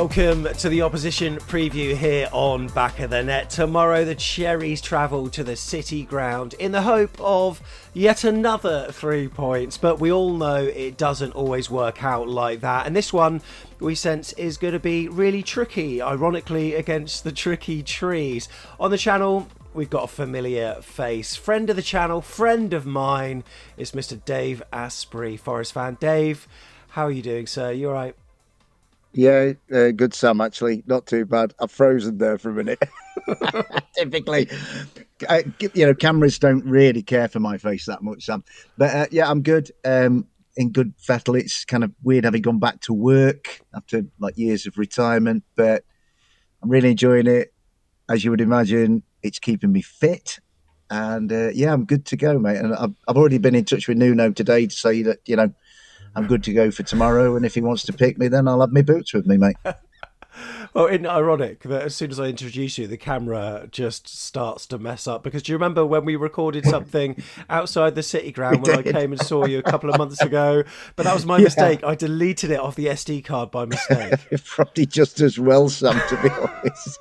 Welcome to the opposition preview here on Back of the Net. Tomorrow the Cherries travel to the City Ground in the hope of yet another 3 points, but we all know it doesn't always work out like that, and this one we sense is going to be really tricky, ironically against the tricky trees. On the channel we've got a familiar face, friend of the channel, friend of mine. It's Mr. Dave Astbury, Forest fan. Dave, how are you doing, sir? You all right? Yeah, good, Sam, actually. Not too bad. I've frozen there for a minute. Typically, cameras don't really care for my face that much, Sam. But yeah, I'm good. In good fettle. It's kind of weird having gone back to work after like years of retirement, but I'm really enjoying it. As you would imagine, it's keeping me fit. And yeah, I'm good to go, mate. And I've already been in touch with Nuno today to say that, I'm good to go for tomorrow, and if he wants to pick me, then I'll have my boots with me, mate. Well, isn't it ironic that as soon as I introduce you, the camera just starts to mess up? Because do you remember when we recorded something outside the City Ground when I came and saw you a couple of months ago? But that was my mistake. I deleted it off the SD card by mistake. Probably just as well, Sam, to be honest.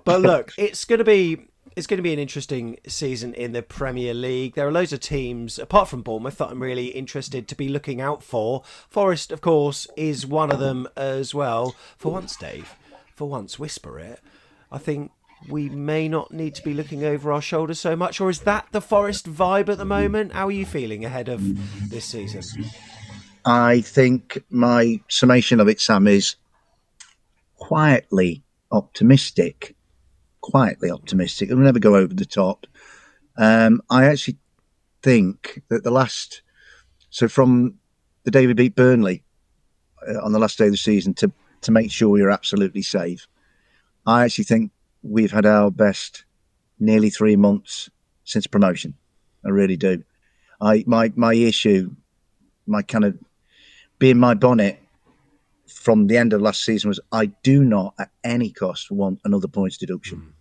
But look, it's going to be an interesting season in the Premier League. There are loads of teams, apart from Bournemouth, that I'm really interested to be looking out for. Forest, of course, is one of them as well. For once, Dave, whisper it. I think we may not need to be looking over our shoulders so much. Or is that the Forest vibe at the moment? How are you feeling ahead of this season? I think my summation of it, Sam, is quietly optimistic. It'll never go over the top. I actually think that from the day we beat Burnley on the last day of the season to make sure we are absolutely safe, I actually think we've had our best nearly 3 months since promotion. I really do. My issue, my kind of being my bonnet from the end of last season was I do not at any cost want another points deduction.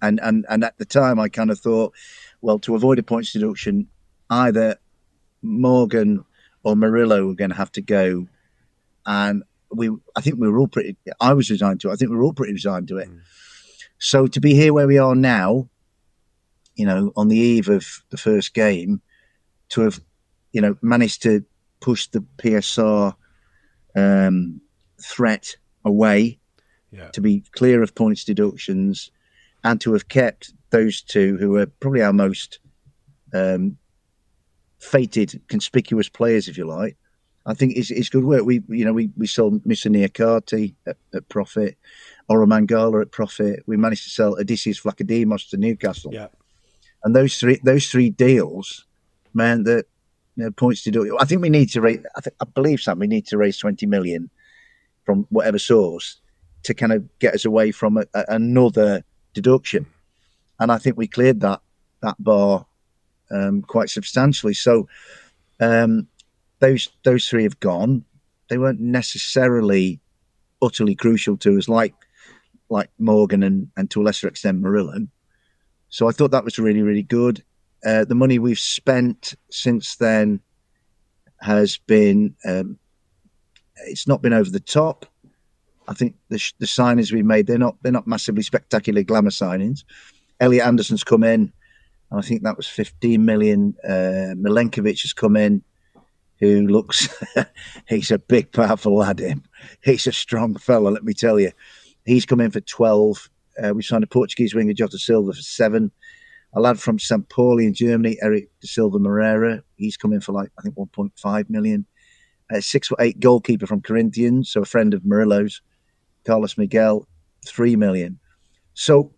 And at the time I kind of thought, well, to avoid a points deduction, either Morgan or Murillo were going to have to go. And I think we were all pretty, I was resigned to it. I think we were all pretty resigned to it. So to be here where we are now, on the eve of the first game, to have, managed to push the PSR threat away, to be clear of points deductions, and to have kept those two who are probably our most fated, conspicuous players, if you like, I think it's good work. We sold Mr. Niakate at profit, Oro Mangala at profit. We managed to sell Odysseus Vlachodimos to Newcastle. Yeah. And those three deals meant that points deduction. I think we need to raise. I believe, Sam, we need to raise 20 million from whatever source to kind of get us away from another deduction, and I think we cleared that bar quite substantially. So those three have gone. They weren't necessarily utterly crucial to us, like Morgan and to a lesser extent Murillo. So I thought that was really, really good. The money we've spent since then has been it's not been over the top. I think the signings we've made, they're not massively spectacular glamour signings. Elliot Anderson's come in, and I think that was 15 million. Milenkovic has come in, who looks, he's a big, powerful lad. He's a strong fella, let me tell you. He's come in for 12. We signed a Portuguese winger, Jota Silva, for 7. A lad from St. Pauli in Germany, Eric da Silva Moreira, he's come in for I think 1.5 million. A 6'8" goalkeeper from Corinthians, so a friend of Murillo's, Carlos Miguel, 3 million. So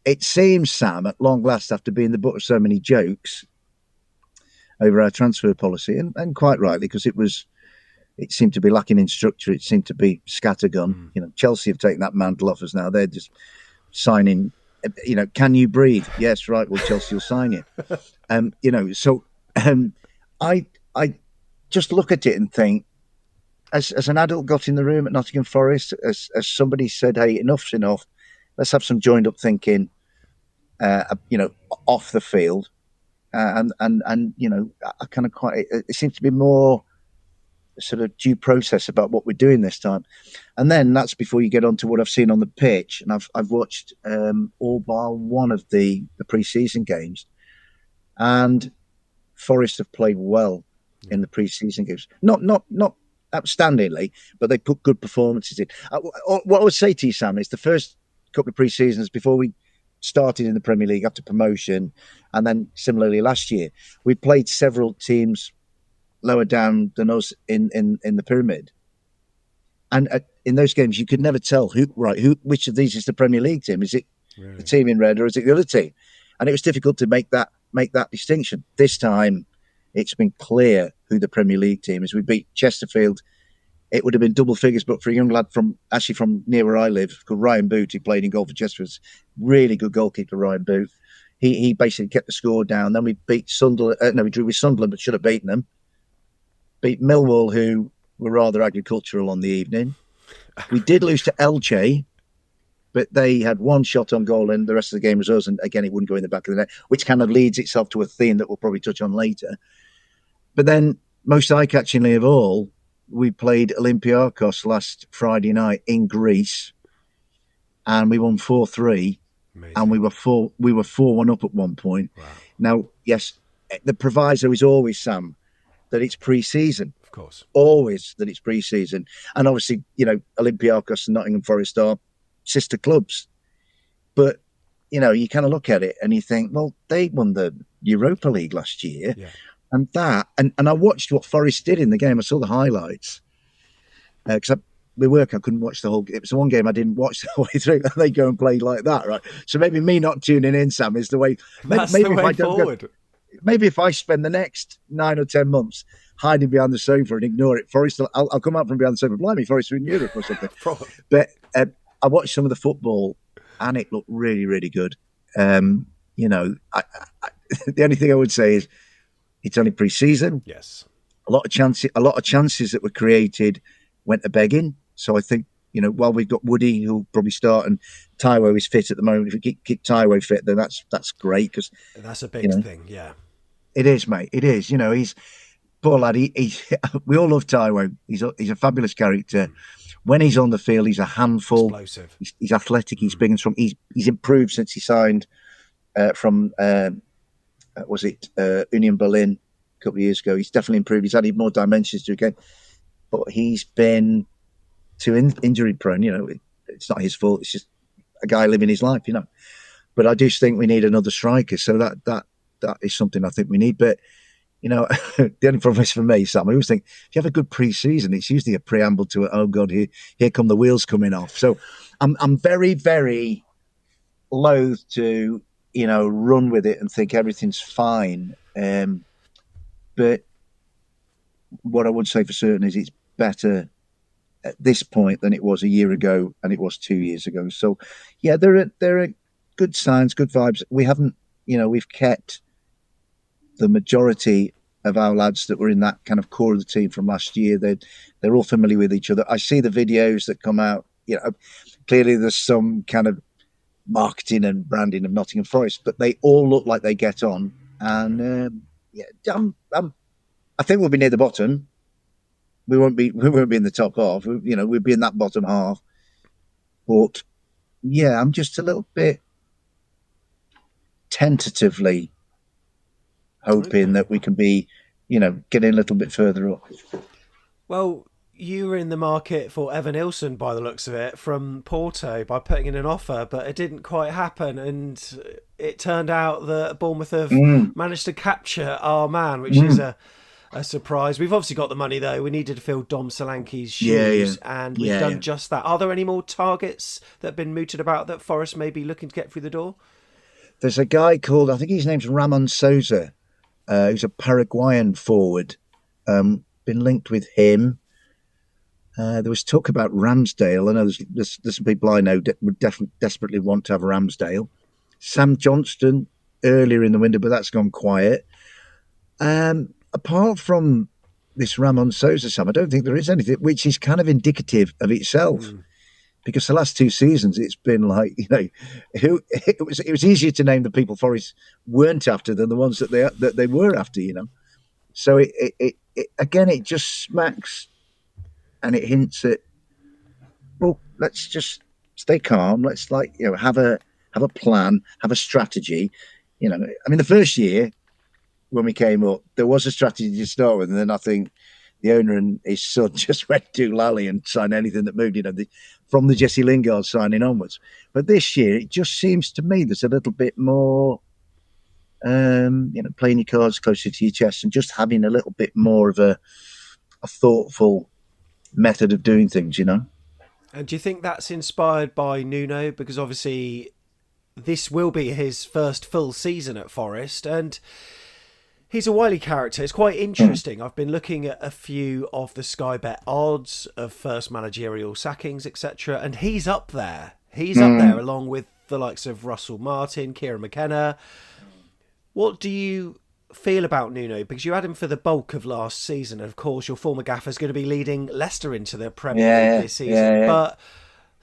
it seems, Sam, at long last, after being the butt of so many jokes over our transfer policy, and quite rightly, because it seemed to be lacking in structure, it seemed to be scattergun. Chelsea have taken that mantle off us now. They're just signing, can you breathe? Yes, right, well, Chelsea will sign you. So I just look at it and think, as an adult got in the room at Nottingham Forest, as somebody said, hey, enough's enough. Let's have some joined up thinking, off the field. And I kind of it seems to be more sort of due process about what we're doing this time. And then that's before you get on to what I've seen on the pitch. And I've watched all bar one of the pre-season games, and Forest have played well in the pre-season games. Not outstandingly, but they put good performances in. What I would say to you, Sam, is the first couple of pre-seasons before we started in the Premier League after promotion, and then similarly last year, we played several teams lower down than us in the pyramid. And in those games, you could never tell which of these is the Premier League team. Is it the team in red or is it the other team? And it was difficult to make that distinction. This time, it's been clear who the Premier League team is. We beat Chesterfield. It would have been double figures, but for a young lad from near where I live, called Ryan Booth, who played in goal for Chesterfield, really good goalkeeper, Ryan Booth. He basically kept the score down. Then we beat Sunderland. We drew with Sunderland, but should have beaten them. Beat Millwall, who were rather agricultural on the evening. We did lose to Elche, but they had one shot on goal and the rest of the game was us. And again, it wouldn't go in the back of the net, which kind of leads itself to a theme that we'll probably touch on later. But then, most eye-catchingly of all, we played Olympiacos last Friday night in Greece, and we won 4-3. Amazing. And we were 4-1 up at one point. Wow. Now, yes, the proviso is always, Sam, that it's pre-season. Of course. Always that it's pre-season. And obviously, Olympiacos and Nottingham Forest are sister clubs. But, you kind of look at it and you think, well, they won the Europa League last year. Yeah. And I watched what Forest did in the game. I saw the highlights. Because I couldn't watch the whole game. It was the one game I didn't watch the whole way through. And they go and play like that, right? So maybe me not tuning in, Sam, is the way. That's maybe the way forward. Maybe if I spend the next 9 or 10 months hiding behind the sofa and ignore it, Forest, I'll come out from behind the sofa. Blimey, Forest are in Europe or something. But I watched some of the football and it looked really, really good. The only thing I would say is it's only pre-season. Yes. A lot of chances that were created went to begging. So I think, while we've got Woody, who'll probably start, and Taiwo is fit at the moment. If we keep Taiwo fit, then that's great, because that's a big thing. Yeah, it is, mate. It is. He's poor lad. We all love Taiwo. He's a fabulous character. When he's on the field, he's a handful. Explosive. He's athletic. He's big and strong. He's improved since he signed from Union Berlin a couple of years ago. He's definitely improved. He's added more dimensions to a game, but he's been too injury prone. It's not his fault. It's just a guy living his life. But I do think we need another striker. So that is something I think we need. But the only problem is for me, Sam, I always think if you have a good pre-season, it's usually a preamble to it. Oh God, here come the wheels coming off. So I'm very, very loath to run with it and think everything's fine. But what I would say for certain is it's better at this point than it was a year ago and it was 2 years ago. So, yeah, there are good signs, good vibes. We haven't, we've kept the majority of our lads that were in that kind of core of the team from last year. They're all familiar with each other. I see the videos that come out. Clearly there's some kind of marketing and branding of Nottingham Forest, but they all look like they get on. And I think we'll be near the bottom. We won't be in the top half. We'll be in that bottom half. But yeah, I'm just a little bit tentatively hoping that we can be, getting a little bit further up. Well, you were in the market for Evan Nilsson by the looks of it from Porto by putting in an offer, but it didn't quite happen. And it turned out that Bournemouth have managed to capture our man, which is a surprise. We've obviously got the money, though. We needed to fill Dom Solanke's shoes, and we've done just that. Are there any more targets that have been mooted about that Forest may be looking to get through the door? There's a guy called, I think his name's Ramon Souza, who's a Paraguayan forward. Been linked with him. There was talk about Ramsdale. I know there's some people I know that would desperately want to have Ramsdale. Sam Johnston earlier in the window, but that's gone quiet. Apart from this Ramon Souza, Sam, I don't think there is anything which is kind of indicative of itself. Because the last 2 seasons, it's been like, it was easier to name the people Forest weren't after than the ones that they were after, So it just smacks and it hints at, well, let's just stay calm. Let's have a plan, have a strategy. I mean, the first year when we came up, there was a strategy to start with, and then I think the owner and his son just went to Lally and signed anything that moved, from the Jesse Lingard signing onwards. But this year, it just seems to me there's a little bit more, playing your cards closer to your chest and just having a little bit more of a thoughtful method of doing things. And do you think that's inspired by Nuno? Because obviously this will be his first full season at Forest, and he's a wily character. It's quite interesting. I've been looking at a few of the Sky Bet odds of first managerial sackings, etc., and he's up there. He's up there along with the likes of Russell Martin, Kieran McKenna. What do you feel about Nuno? Because you had him for the bulk of last season. Of course, your former gaffer is going to be leading Leicester into the Premier League this season. But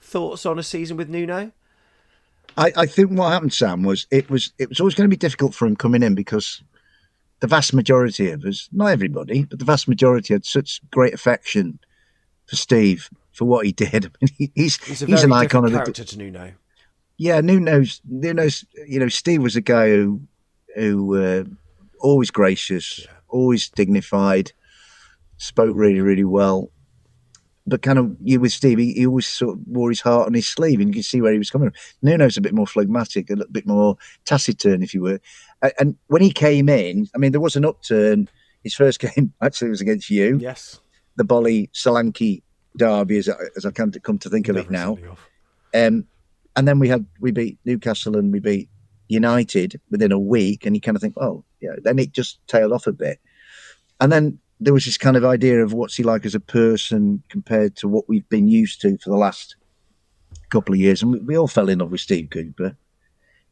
thoughts on a season with Nuno? I think what happened, Sam, was it was always going to be difficult for him coming in because the vast majority of us, not everybody, but the vast majority had such great affection for Steve, for what he did. I mean, he's a very an icon of character to Nuno. Yeah, Nuno's. Steve was a guy who always gracious, always dignified, spoke really, really well. But kind of with Steve, he always sort of wore his heart on his sleeve, and you can see where he was coming from. Nuno's a bit more phlegmatic, a little bit more taciturn, if you were. And when he came in, I mean, there was an upturn. His first game actually was against you. Yes. The Bolly Solanke derby, as I come to think of it now. And then we beat Newcastle and we beat United within a week, and you kind of think, oh, yeah. Then it just tailed off a bit, and then there was this kind of idea of what's he like as a person compared to what we've been used to for the last couple of years, and we all fell in love with Steve Cooper,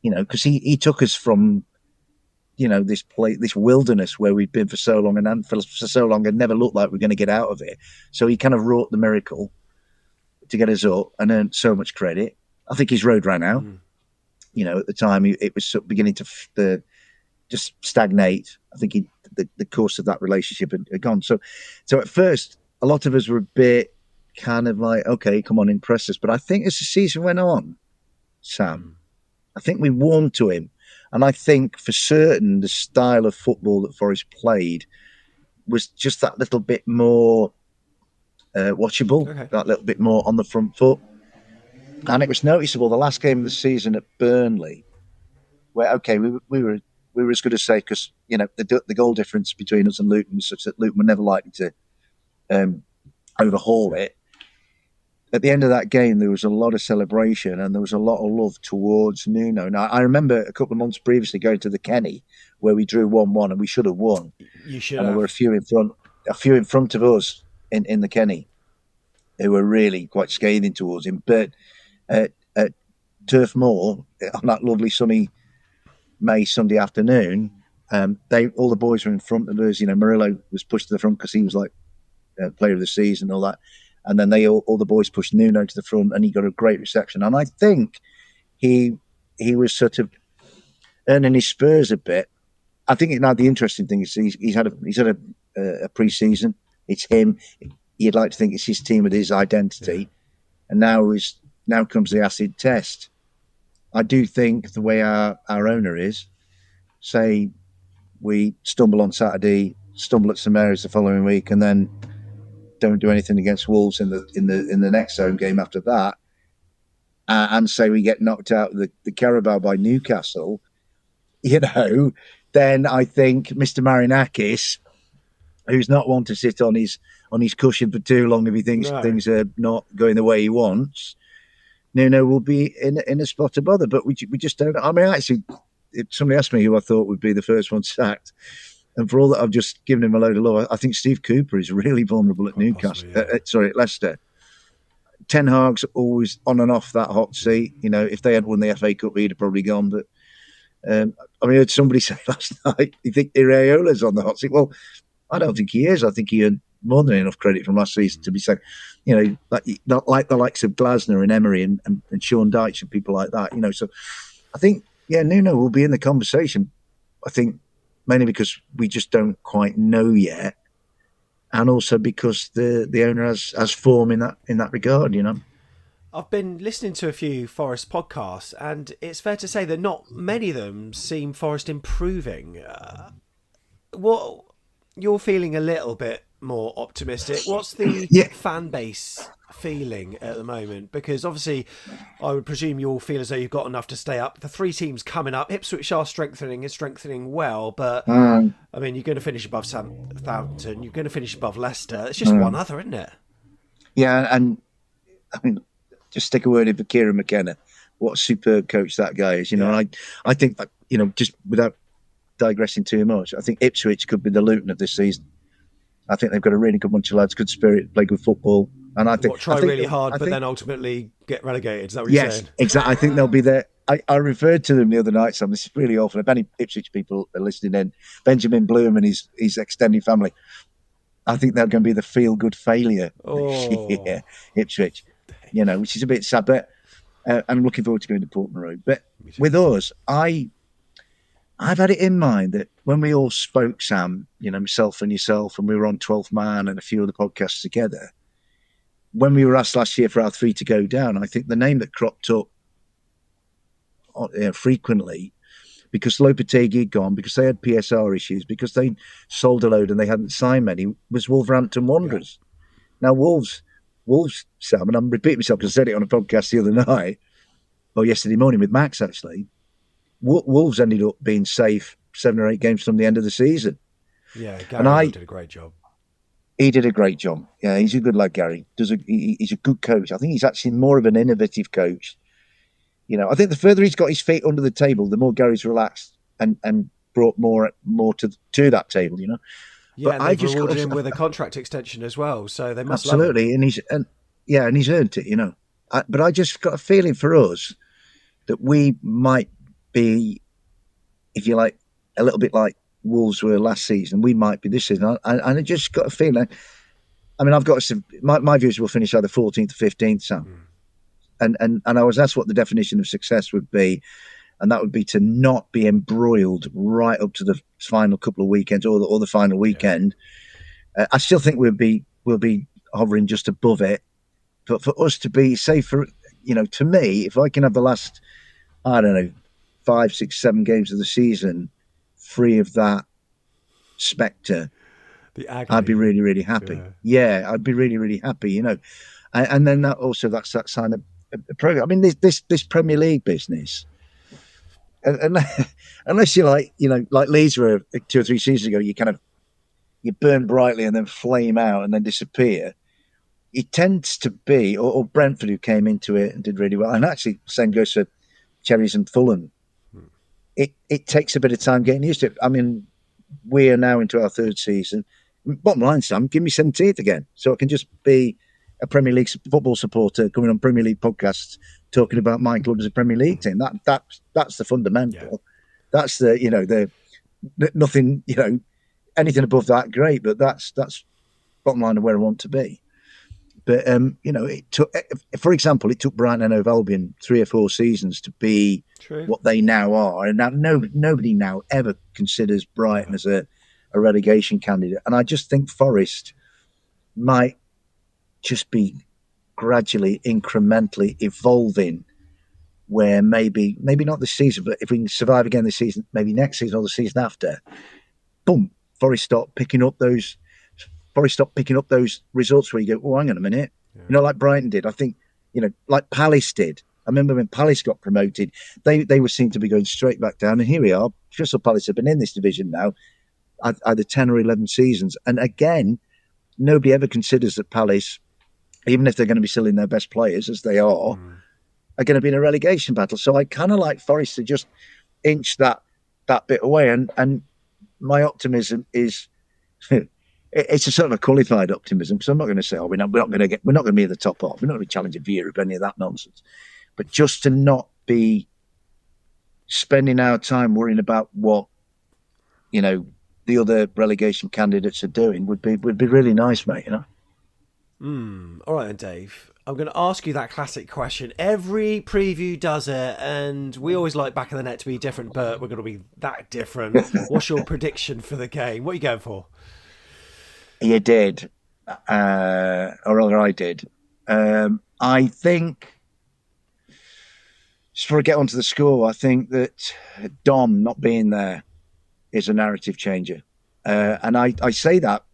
because he took us from this wilderness where we'd been for so long and for so long and never looked like we're going to get out of it. So he kind of wrought the miracle to get us up and earned so much credit. I think his road ran out. At the time, it was sort of beginning to just stagnate. I think the course of that relationship had gone. So at first, a lot of us were a bit kind of like, okay, come on, impress us. But I think as the season went on, Sam, I think we warmed to him. And I think for certain, the style of football that Forest played was just that little bit more watchable, that little bit more on the front foot. And it was noticeable the last game of the season at Burnley, where, okay, we were as good as safe because, the goal difference between us and Luton was such that Luton were never likely to overhaul it. At the end of that game, there was a lot of celebration and there was a lot of love towards Nuno. Now, I remember a couple of months previously going to the Kenny where we drew 1-1 and we should have won. You should and have. There were a few in front of us in the Kenny who were really quite scathing towards him. But at Turf Moor, on that lovely sunny May Sunday afternoon, all the boys were in front of us. Murillo was pushed to the front because he was like player of the season and all that. And then all the boys pushed Nuno to the front, and he got a great reception. And I think he was sort of earning his spurs a bit. I think now the interesting thing is he's had a pre-season. It's him. You'd like to think it's his team with his identity, and now comes the acid test. I do think the way our owner is, say we stumble on Saturday, stumble at St Mary's the following week, and then don't do anything against Wolves in the next home game after that, and say we get knocked out of the Carabao by Newcastle, then I think Mr. Marinakis, who's not one to sit on his cushion for too long if he thinks things are not going the way he wants, Nuno will be in a spot of bother. But we just don't. I mean, actually, if somebody asked me who I thought would be the first one sacked, and for all that I've just given him a load of love, I think Steve Cooper is really vulnerable at Newcastle. Possibly, at Leicester. Ten Hag's always on and off that hot seat. If they had won the FA Cup, he'd have probably gone. But I heard somebody say last night, "You think Iraola's on the hot seat?" Well, I don't think he is. I think he earned more than enough credit from last season to be saying, like the likes of Glasner and Emery and Sean Dyche and people like that. So I think, Nuno will be in the conversation. I think mainly because we just don't quite know yet and also because the owner has form in that regard. I've been listening to a few Forest podcasts, and it's fair to say that not many of them seem Forest improving. What you're feeling a little bit more optimistic. What's the Yeah, fan base feeling at the moment? Because obviously, I would presume you all feel as though you've got enough to stay up. The three teams coming up, Ipswich are strengthening and strengthening well, but I mean, you're going to finish above Southampton, you're going to finish above Leicester. It's just one other, isn't it? yeah, and I mean, just stick a word in for Kieran McKenna. What a superb coach that guy is. And I think that, just without digressing too much, I think Ipswich could be the Luton of this season. I think they've got a really good bunch of lads, good spirit, play good football, and I think try really hard, but then ultimately get relegated. Is that what you're saying? Yes, exactly. I think they'll be there. I referred to them the other night, so this is really awful. If any Ipswich people are listening in, Benjamin Bloom and his extended family, I think they're going to be the feel-good failure this year, Ipswich, which is a bit sad, but I'm looking forward to going to Portman Road. But with us, I've had it in mind that when we all spoke, Sam, myself and yourself, and we were on 12th Man and a few other podcasts together, when we were asked last year for our three to go down, I think the name that cropped up frequently, because Lopetegui had gone, because they had PSR issues, because they sold a load and they hadn't signed many, was Wolverhampton Wanderers. Yeah. Now, Wolves, Sam, and I'm repeating myself because I said it on a podcast the other night, or yesterday morning with Max, actually, Wolves ended up being safe 7 or 8 games from the end of the season. Yeah, Gary did a great job. He did a great job. Yeah, he's a good lad, Gary. He's a good coach. I think he's actually more of an innovative coach. I think the further he's got his feet under the table, the more Gary's relaxed and brought more to that table. Yeah, but and they've rewarded him with a contract extension as well, so they must absolutely, love him. and he's earned it. But I just got a feeling for us that we might be, if you like, a little bit like Wolves were last season. We might be this season, and I just got a feeling. I mean, I've got my views will finish either 14th or 15th, Sam. And I was asked what the definition of success would be, and that would be to not be embroiled right up to the final couple of weekends or the final weekend. Yeah. I still think we'll be hovering just above it, but for us to be, say, to me, if I can have the last, I don't know, 5, 6, 7 games of the season free of that spectre, I'd be really, really happy. Yeah, I'd be really, really happy. And then that's that sign of a program. I mean, this Premier League business, unless you're like Leeds were 2 or 3 seasons ago, you burn brightly and then flame out and then disappear. It tends to be, or Brentford, who came into it and did really well, and actually same goes for Cherries and Fulham. It takes a bit of time getting used to it. I mean, we are now into our 3rd season. Bottom line, Sam, give me 17th again, so I can just be a Premier League football supporter coming on Premier League podcasts talking about my club as a Premier League team. That's the fundamental. Yeah. That's the nothing, anything above that, great, but that's bottom line of where I want to be. But it took, for example, it took Brighton and Hove Albion 3 or 4 seasons to be what they now are, and now nobody now ever considers Brighton as a relegation candidate. And I just think Forest might just be gradually, incrementally evolving, where maybe not this season, but if we can survive again this season, maybe next season or the season after, boom, Forest stop picking up those results where you go, oh, hang on a minute, like Brighton did. I think, like Palace did. I remember when Palace got promoted, they were seen to be going straight back down, and here we are. Crystal Palace have been in this division now either 10 or 11 seasons, and again, nobody ever considers that Palace, even if they're going to be selling their best players, as they are going to be in a relegation battle. So I kind of like Forest to just inch that bit away. And my optimism is, it's a sort of a qualified optimism, because I'm not going to say, we're not going to be at the top off. We're not going to be challenging for Europe, any of that nonsense. But just to not be spending our time worrying about what, the other relegation candidates are doing would be really nice, mate, All right then, Dave. I'm going to ask you that classic question. Every preview does it, and we always like Back of the Net to be different, but we're going to be that different. What's your prediction for the game? What are you going for? You did, or rather, I did. I think, just before I get onto the score, I think that Dom not being there is a narrative changer. And I say that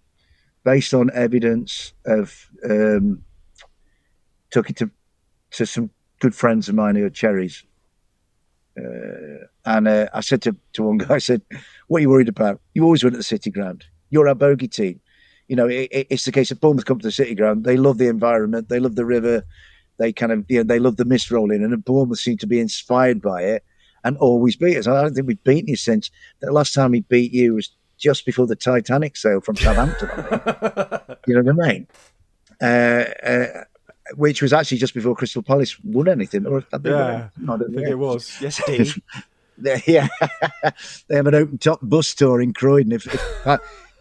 based on evidence of took it to some good friends of mine who are Cherries. And I said to one guy, I said, what are you worried about? You always win at the City Ground. You're our bogey team. You know, it's the case of Bournemouth come to the City Ground. They love the environment. They love the river. They kind of, they love the mist rolling. And Bournemouth seem to be inspired by it and always beat us. I don't think we've beaten you since the last time we beat you was just before the Titanic sailed from Southampton. You know what I mean? Which was actually just before Crystal Palace won anything. Or I think it was. Yes, Steve. Yeah, they have an open top bus tour in Croydon.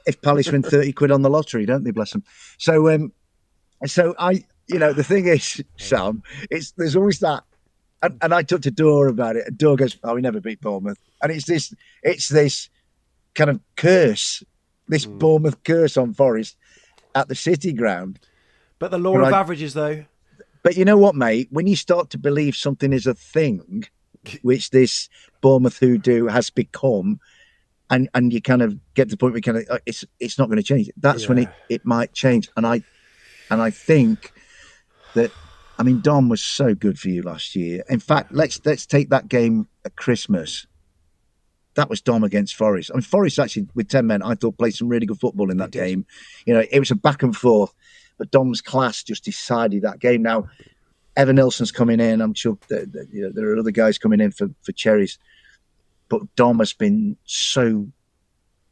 If Palace win 30 quid on the lottery, don't they? Bless them. So I, the thing is, Sam, there's always that, and I talked to Dore about it. And Dore goes, "Oh, we never beat Bournemouth," and it's this kind of curse, this Bournemouth curse on Forest at the City Ground. But the law of averages, though. But you know what, mate? When you start to believe something is a thing, which this Bournemouth hoodoo has become, and you kind of get to the point where it's not going to change. That's when it might change. And I think that, I mean, Dom was so good for you last year. In fact, let's take that game at Christmas. That was Dom against Forest. I mean, Forest actually, with 10 men, I thought played some really good football in that game. It was a back and forth. But Dom's class just decided that game. Now, Evan Nilsson's coming in. I'm sure there are other guys coming in for Cherries. But Dom has been so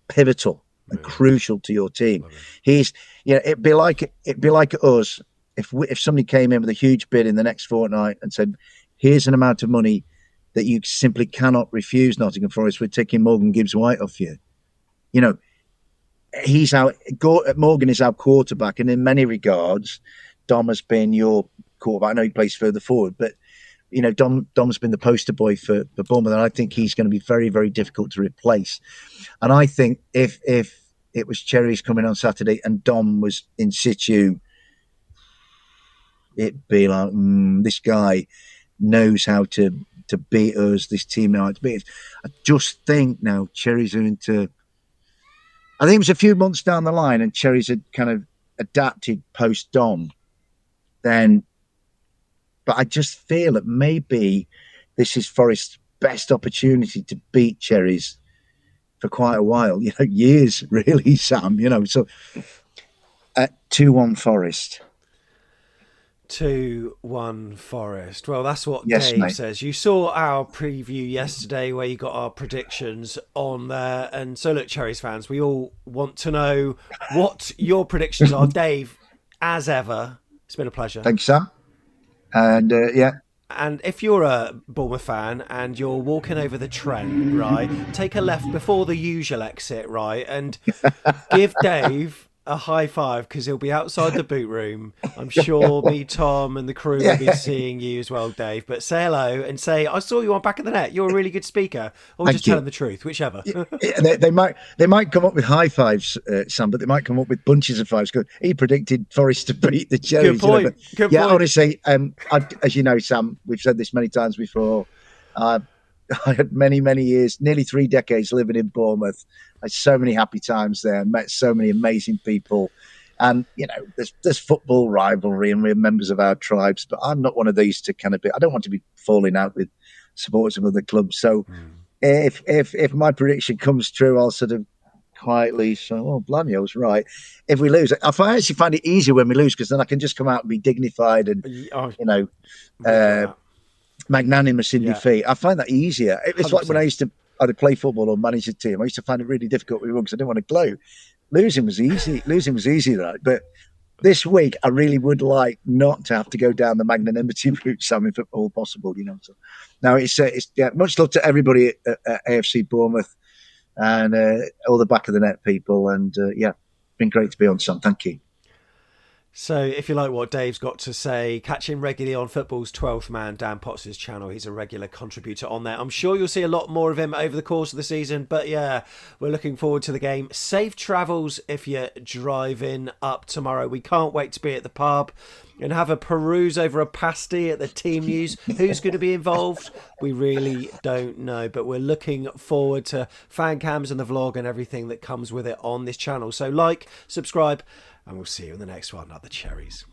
pivotal and crucial to your team. He's, it'd be like us if somebody came in with a huge bid in the next fortnight and said, "Here's an amount of money that you simply cannot refuse, Nottingham Forest. We're taking Morgan Gibbs-White off you." Morgan is our quarterback, and in many regards, Dom has been your quarterback. I know he plays further forward, but Dom's been the poster boy for Bournemouth, and I think he's going to be very, very difficult to replace. And I think if it was Cherries coming on Saturday and Dom was in situ, it'd be like, this guy knows how to beat us. This team knows how to beat us. I just think now Cherries are into. I think it was a few months down the line and Cherries had kind of adapted post-Dom then. But I just feel that maybe this is Forest's best opportunity to beat Cherries for quite a while. Years, really, Sam. So at 2-1 Forest. 2-1 Forest. Well, that's what Dave says. You saw our preview yesterday where you got our predictions on there. And so, look, Cherries fans, we all want to know what your predictions are. Dave, as ever, it's been a pleasure. Thanks, Sam. And, And if you're a Bournemouth fan and you're walking over the Trent, right, take a left before the usual exit, right, and give Dave a high five because he'll be outside the boot room. I'm sure me, Tom, and the crew will be seeing you as well, Dave. But say hello and say, "I saw you on Back of the Net. You're a really good speaker," or just tell him the truth, whichever. They might come up with high fives, Sam, but they might come up with bunches of fives. He predicted Forest to beat the Cherries. Good point. Good point. Honestly, as you know, Sam, we've said this many times before. I had many, many years, nearly 3 decades living in Bournemouth. I had so many happy times there, met so many amazing people. And, there's football rivalry and we're members of our tribes, but I'm not one of these to kind of be, I don't want to be falling out with supporters of other clubs. So if my prediction comes true, I'll sort of quietly say, "Oh, blimey, I was right." If we lose, I actually find it easier when we lose because then I can just come out and be dignified and, magnanimous in defeat. I find that easier. It's 100%. Like when I used to either play football or manage a team. I used to find it really difficult with because I didn't want to glow. Losing was easy. Right? But this week, I really would like not to have to go down the magnanimity route, Sam, if at all possible. So now it's much love to everybody at AFC Bournemouth and all the Back of the Net people. And been great to be on, Sam. Thank you. So if you like what Dave's got to say, catch him regularly on Football's 12th Man, Dan Potts' channel. He's a regular contributor on there. I'm sure you'll see a lot more of him over the course of the season. But yeah, we're looking forward to the game. Safe travels if you're driving up tomorrow. We can't wait to be at the pub and have a peruse over a pasty at the team news. Who's going to be involved? We really don't know, but we're looking forward to fan cams and the vlog and everything that comes with it on this channel. So like, subscribe, and we'll see you in the next one at the Cherries.